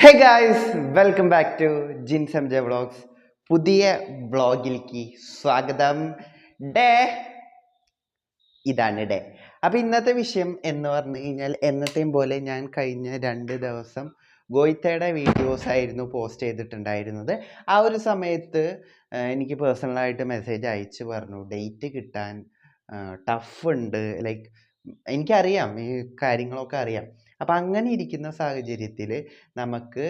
Hey guys, welcome back to Jins M J vlogs. പുതിയ വ്ളോഗിലേക്ക് സ്വാഗതം. ഡേ ഇതാണ് ഡേ. അപ്പം ഇന്നത്തെ വിഷയം എന്ന് പറഞ്ഞു കഴിഞ്ഞാൽ എന്നത്തെയും പോലെ ഞാൻ കഴിഞ്ഞ 2 ദിവസം ഗോയിത്തയുടെ വീഡിയോസ് ആയിരുന്നു പോസ്റ്റ് ചെയ്തിട്ടുണ്ടായിരുന്നത്. ആ ഒരു സമയത്ത് എനിക്ക് പേഴ്സണലായിട്ട് മെസ്സേജ് അയച്ച് പറഞ്ഞു ഡേറ്റ് കിട്ടാൻ ടഫ് ഉണ്ട്. ലൈക്ക് എനിക്കറിയാം, ഈ കാര്യങ്ങളൊക്കെ അറിയാം. അപ്പം അങ്ങനെ ഇരിക്കുന്ന സാഹചര്യത്തിൽ നമുക്ക്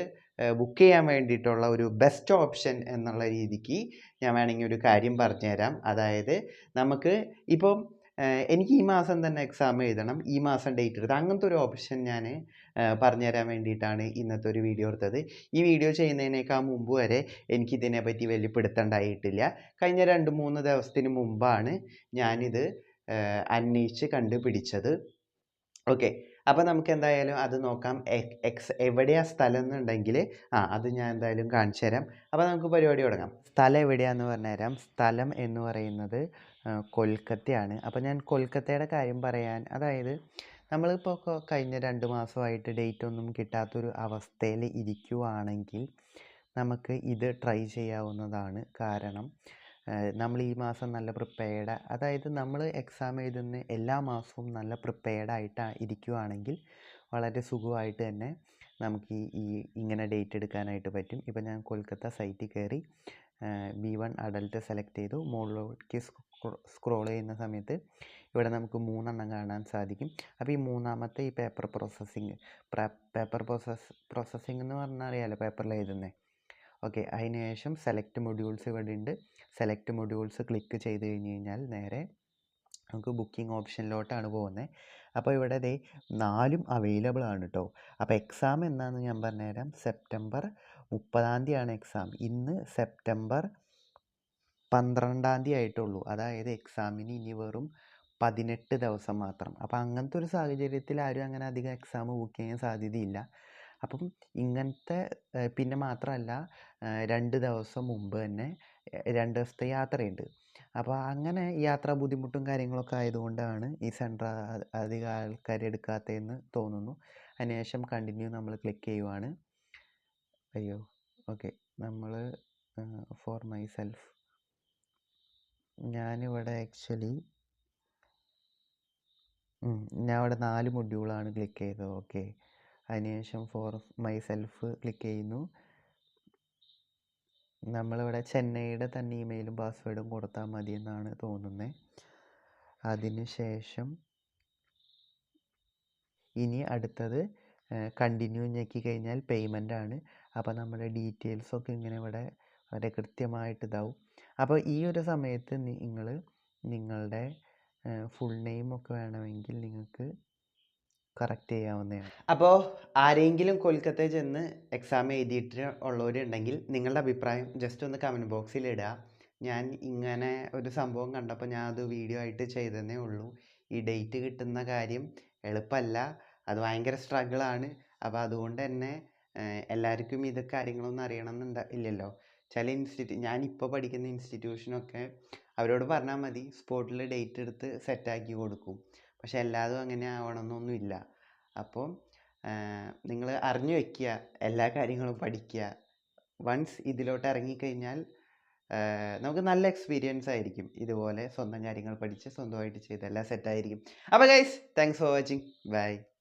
ബുക്ക് ചെയ്യാൻ വേണ്ടിയിട്ടുള്ള ഒരു ബെസ്റ്റ് ഓപ്ഷൻ എന്നുള്ള രീതിക്ക് ഞാൻ വേണമെങ്കിൽ ഒരു കാര്യം പറഞ്ഞുതരാം. അതായത് നമുക്ക് ഇപ്പം എനിക്ക് ഈ മാസം തന്നെ എക്സാം എഴുതണം, ഈ മാസം ഡേറ്റ് എടുത്ത്, അങ്ങനത്തെ ഒരു ഓപ്ഷൻ ഞാൻ പറഞ്ഞുതരാൻ വേണ്ടിയിട്ടാണ് ഇന്നത്തെ ഒരു വീഡിയോ എടുത്തത്. ഈ വീഡിയോ ചെയ്യുന്നതിനേക്കാൾ മുമ്പ് വരെ എനിക്കിതിനെപ്പറ്റി വലിയ പിടുത്തമുണ്ടായിട്ടില്ല. കഴിഞ്ഞ 2-3 ദിവസത്തിന് മുമ്പാണ് ഞാനിത് അന്വേഷിച്ച് കണ്ടുപിടിച്ചത്. ഓക്കെ, അപ്പോൾ നമുക്ക് എന്തായാലും അത് നോക്കാം. എവിടെയാണ് സ്ഥലം എന്നുണ്ടെങ്കിൽ അത് ഞാൻ എന്തായാലും കാണിച്ചു തരാം. അപ്പോൾ നമുക്ക് പരിപാടി തുടങ്ങാം. സ്ഥലം എവിടെയാണെന്ന് പറഞ്ഞുതരാം. സ്ഥലം എന്ന് പറയുന്നത് കൊൽക്കത്തയാണ്. അപ്പോൾ ഞാൻ കൊൽക്കത്തയുടെ കാര്യം പറയാൻ, അതായത് നമ്മളിപ്പോൾ കഴിഞ്ഞ 2 മാസമായിട്ട് ഡേറ്റ് ഒന്നും കിട്ടാത്തൊരു അവസ്ഥയിൽ ഇരിക്കുവാണെങ്കിൽ നമുക്ക് ഇത് ട്രൈ ചെയ്യാവുന്നതാണ്. കാരണം നമ്മൾ ഈ മാസം നല്ല പ്രിപ്പയർഡ്, അതായത് നമ്മൾ എക്സാം എഴുതുന്ന എല്ലാ മാസവും നല്ല പ്രിപ്പയർഡായിട്ട് ഇരിക്കുവാണെങ്കിൽ വളരെ സുഖമായിട്ട് തന്നെ നമുക്ക് ഇങ്ങനെ ഡേറ്റ് എടുക്കാനായിട്ട് പറ്റും. ഇപ്പോൾ ഞാൻ കൊൽക്കത്ത സൈറ്റിൽ കയറി B1 അഡൽട്ട് സെലക്ട് ചെയ്തു. മുകളിലേക്ക് സ്ക്രോൾ ചെയ്യുന്ന സമയത്ത് ഇവിടെ നമുക്ക് 3 എണ്ണം കാണാൻ സാധിക്കും. അപ്പോൾ ഈ മൂന്നാമത്തെ ഈ പേപ്പർ പ്രോസസ്സിംഗ് എന്ന് പറഞ്ഞാൽ അറിയാമല്ലോ, പേപ്പറിൽ എഴുതുന്നത്. ഓക്കെ, അതിന് ശേഷം സെലക്ട് മൊഡ്യൂൾസ് ഇവിടെ ഉണ്ട്. സെലക്ട് മൊഡ്യൂൾസ് ക്ലിക്ക് ചെയ്ത് കഴിഞ്ഞ് കഴിഞ്ഞാൽ നേരെ നമുക്ക് ബുക്കിംഗ് ഓപ്ഷനിലോട്ടാണ് പോകുന്നത്. അപ്പോൾ ഇവിടെ 4 അവൈലബിൾ ആണ് കേട്ടോ. അപ്പോൾ എക്സാം എന്നാന്ന് ഞാൻ പറഞ്ഞുതരാം. September 30 exam. ഇന്ന് സെപ്റ്റംബർ 12 ആയിട്ടുള്ളൂ. അതായത് എക്സാമിന് ഇനി വെറും 18 ദിവസം മാത്രം. അപ്പോൾ അങ്ങനത്തെ ഒരു സാഹചര്യത്തിൽ ആരും അങ്ങനെ അധികം എക്സാം ബുക്ക് ചെയ്യാൻ സാധ്യതയില്ല. അപ്പം ഇങ്ങനത്തെ, പിന്നെ മാത്രമല്ല 2 ദിവസം മുമ്പ് തന്നെ 2 ദിവസത്തെ യാത്രയുണ്ട്. അപ്പോൾ അങ്ങനെ യാത്രാ ബുദ്ധിമുട്ടും കാര്യങ്ങളൊക്കെ ആയതുകൊണ്ടാണ് ഈ സെൻറ്റർ അധികം ആൾക്കാർ എടുക്കാത്തതെന്ന് തോന്നുന്നു. അതിനുശേഷം കണ്ടിന്യൂ നമ്മൾ ക്ലിക്ക് ചെയ്യുവാണ്. ഓക്കെ, നമ്മൾ ഫോർ മൈ സെൽഫ്, ഞാനിവിടെ ആക്ച്വലി ഞാൻ ഇവിടെ 4 മൊഡ്യൂളാണ് ക്ലിക്ക് ചെയ്തത്. ഓക്കെ, അതിനുശേഷം ഫോർ മൈ സെൽഫ് ക്ലിക്ക് ചെയ്യുന്നു. നമ്മളിവിടെ ചെന്നൈയുടെ തന്നെ ഇമെയിലും പാസ്വേഡും കൊടുത്താൽ മതി എന്നാണ് തോന്നുന്നത്. അതിനുശേഷം ഇനി അടുത്തത് കണ്ടിന്യൂ ഞെക്കി കഴിഞ്ഞാൽ പേയ്മെൻ്റ് ആണ്. അപ്പോൾ നമ്മുടെ ഡീറ്റെയിൽസൊക്കെ ഇങ്ങനെ ഇവിടെ വളരെ കൃത്യമായിട്ട് ഇതാവും. അപ്പോൾ ഈ ഒരു സമയത്ത് നിങ്ങൾ നിങ്ങളുടെ ഫുൾ നെയിമൊക്കെ വേണമെങ്കിൽ നിങ്ങൾക്ക് കറക്റ്റ് ചെയ്യാവുന്നതാണ്. അപ്പോൾ ആരെങ്കിലും കൊൽക്കത്തയിൽ ചെന്ന് എക്സാം എഴുതിയിട്ട് ഉള്ളവരുണ്ടെങ്കിൽ നിങ്ങളുടെ അഭിപ്രായം ജസ്റ്റ് ഒന്ന് കമൻറ്റ് ബോക്സിൽ ഇടുക. ഞാൻ ഇങ്ങനെ ഒരു സംഭവം കണ്ടപ്പോൾ ഞാൻ അത് വീഡിയോ ആയിട്ട് ചെയ്തതേ ഉള്ളൂ. ഈ ഡേറ്റ് കിട്ടുന്ന കാര്യം എളുപ്പമല്ല, അത് ഭയങ്കര സ്ട്രഗിളാണ്. അപ്പോൾ അതുകൊണ്ട് തന്നെ എല്ലാവർക്കും ഇത് കാര്യങ്ങളൊന്നും ഇല്ലല്ലോ. ചില ഞാനിപ്പോൾ പഠിക്കുന്ന ഇൻസ്റ്റിറ്റ്യൂഷനൊക്കെ അവരോട് പറഞ്ഞാൽ മതി, സ്പോട്ടിൽ ഡേറ്റ് എടുത്ത് സെറ്റാക്കി കൊടുക്കും. പക്ഷെ എല്ലാതും അങ്ങനെ ആവണമെന്നൊന്നുമില്ല. അപ്പം നിങ്ങൾ അറിഞ്ഞു വയ്ക്കുക, എല്ലാ കാര്യങ്ങളും പഠിക്കുക. വൺസ് ഇതിലോട്ട് ഇറങ്ങിക്കഴിഞ്ഞാൽ നമുക്ക് നല്ല എക്സ്പീരിയൻസ് ആയിരിക്കും. ഇതുപോലെ സ്വന്തം കാര്യങ്ങൾ പഠിച്ച് സ്വന്തമായിട്ട് ചെയ്ത് എല്ലാം സെറ്റായിരിക്കും. അപ്പോൾ guys, thanks for watching. By.